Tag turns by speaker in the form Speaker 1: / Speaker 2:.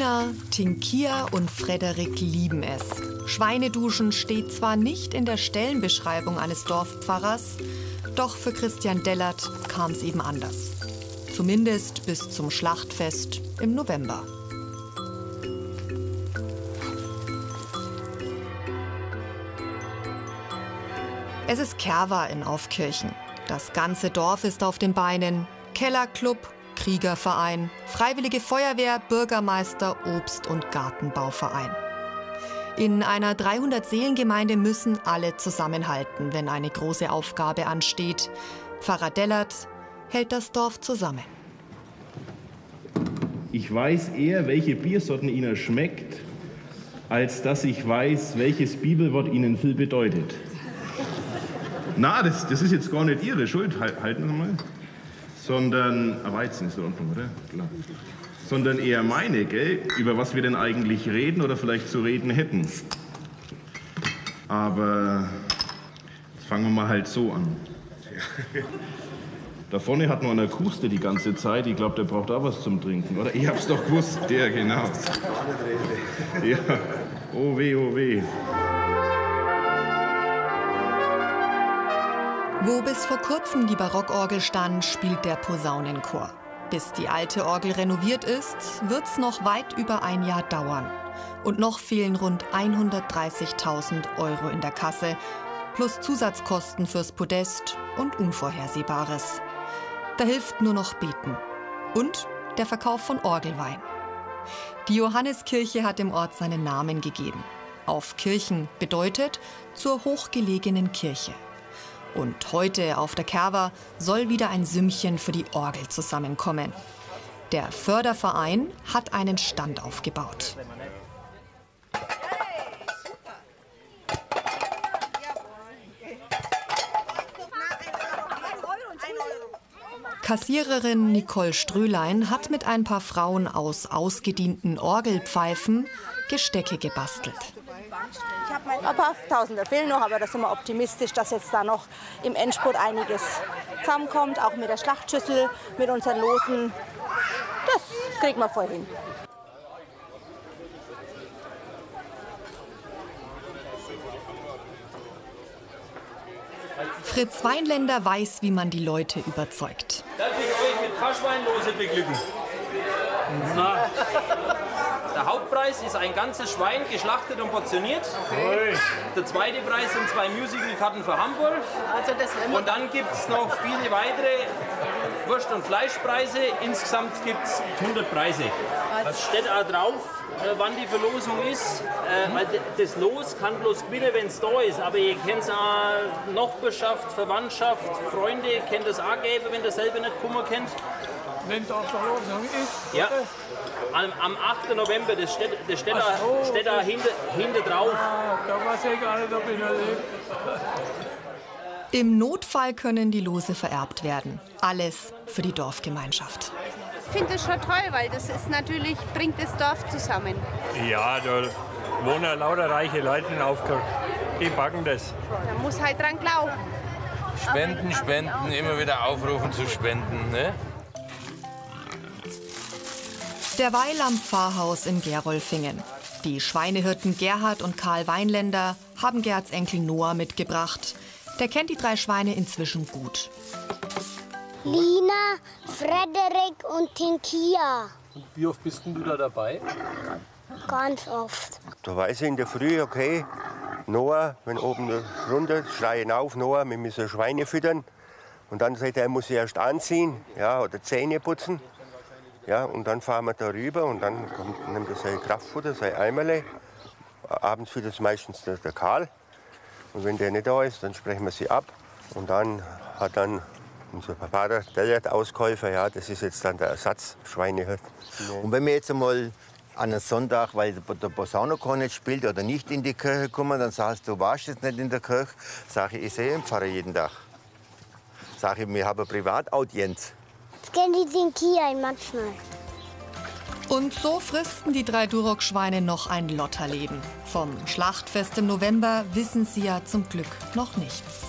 Speaker 1: Lina, Tinkia und Frederik lieben es. Schweineduschen steht zwar nicht in der Stellenbeschreibung eines Dorfpfarrers, doch für Christian Dellert kam es eben anders. Zumindest bis zum Schlachtfest im November. Es ist Kerwa in Aufkirchen. Das ganze Dorf ist auf den Beinen. Kellerclub, Kriegerverein, Freiwillige Feuerwehr, Bürgermeister, Obst- und Gartenbauverein. In einer 300-Seelen-Gemeinde müssen alle zusammenhalten, wenn eine große Aufgabe ansteht. Pfarrer Dellert hält das Dorf zusammen.
Speaker 2: Ich weiß eher, welche Biersorten Ihnen schmeckt, als dass ich weiß, welches Bibelwort Ihnen viel bedeutet. Na, das ist jetzt gar nicht Ihre Schuld, halten Sie mal. Sondern, Weizen ist in Ordnung, oder? Klar. Sondern eher meine, gell? Über was wir denn eigentlich reden oder vielleicht zu reden hätten. Aber jetzt fangen wir mal halt so an. Da vorne hat noch einer Kuste die ganze Zeit. Ich glaube, der braucht auch was zum Trinken, oder? Ich hab's doch gewusst, der, genau. Ja, oh weh, oh weh.
Speaker 1: Wo bis vor kurzem die Barockorgel stand, spielt der Posaunenchor. Bis die alte Orgel renoviert ist, wird's noch weit über ein Jahr dauern. Und noch fehlen rund 130.000 € in der Kasse, plus Zusatzkosten fürs Podest und Unvorhersehbares. Da hilft nur noch beten. Und der Verkauf von Orgelwein. Die Johanneskirche hat dem Ort seinen Namen gegeben. Aufkirchen bedeutet zur hochgelegenen Kirche. Und heute auf der Kerwa soll wieder ein Sümmchen für die Orgel zusammenkommen. Der Förderverein hat einen Stand aufgebaut. Kassiererin Nicole Strölein hat mit ein paar Frauen aus ausgedienten Orgelpfeifen Gestecke gebastelt.
Speaker 3: Ein paar Tausender fehlen noch, aber da sind wir optimistisch, dass jetzt da noch im Endspurt einiges zusammenkommt. Auch mit der Schlachtschüssel, mit unseren Losen. Das kriegen wir voll hin.
Speaker 1: Fritz Weinländer weiß, wie man die Leute überzeugt.
Speaker 4: Darf ich euch mit Faschweinlose beglücken? Na. Der Hauptpreis ist ein ganzes Schwein, geschlachtet und portioniert. Okay. Der zweite Preis sind 2 Musical-Karten für Hamburg. Und dann gibt es noch viele weitere Wurst- und Fleischpreise. Insgesamt gibt es 100 Preise. Es steht auch drauf, wann die Verlosung ist. Weil das Los kann bloß gewinnen, wenn es da ist. Aber ihr kennt es auch Nachbarschaft, Verwandtschaft, Freunde, ihr könnt es auch geben, wenn ihr selber nicht kommen könnt.
Speaker 5: Wenn es auf Verlosung ist?
Speaker 4: Ja. Am 8. November, das steht da hinter drauf.
Speaker 5: Da weiß ich gar nicht, ob ich noch lebe.
Speaker 1: Im Notfall können die Lose vererbt werden. Alles für die Dorfgemeinschaft.
Speaker 6: Ich finde das schon toll, weil das ist natürlich, bringt das Dorf zusammen.
Speaker 7: Ja, da wohnen lauter reiche Leute in Aufkirch. Die backen das.
Speaker 6: Man muss halt dran glauben.
Speaker 8: Spenden, spenden, immer wieder aufrufen zu spenden, ne?
Speaker 1: Derweil am Pfarrhaus in Gerolfingen. Die Schweinehirten Gerhard und Karl Weinländer haben Gerds Enkel Noah mitgebracht. Der kennt die 3 Schweine inzwischen gut.
Speaker 9: Lina, Frederik und Tinkia.
Speaker 10: Und wie oft bist du da dabei?
Speaker 9: Ganz oft.
Speaker 11: Da weiß ich in der Früh, okay, Noah, wenn oben runter, schreien auf, Noah, wir müssen Schweine füttern. Und dann sagt er muss erst anziehen, ja, oder Zähne putzen. Ja, und dann fahren wir da rüber und dann nimmt er sein Kraftfutter, sein Eimerle. Abends füttert es meistens der Karl. Und wenn der nicht da ist, dann sprechen wir sie ab. Und dann hat dann unser Vater, der Auskäufer, ja, das ist jetzt dann der Ersatzschweinehirt.
Speaker 12: Und wenn wir jetzt einmal an einem Sonntag, weil der Posaunenchor nicht spielt oder nicht in die Kirche kommen, dann sagst du, warst jetzt nicht in der Kirche. Sage ich sehe den Pfarrer jeden Tag. Sage ich, wir haben Privataudienz.
Speaker 9: Jetzt gehen die Tinkia manchmal.
Speaker 1: Und so fristen die 3 Duroc-Schweine noch ein Lotterleben. Vom Schlachtfest im November wissen sie ja zum Glück noch nichts.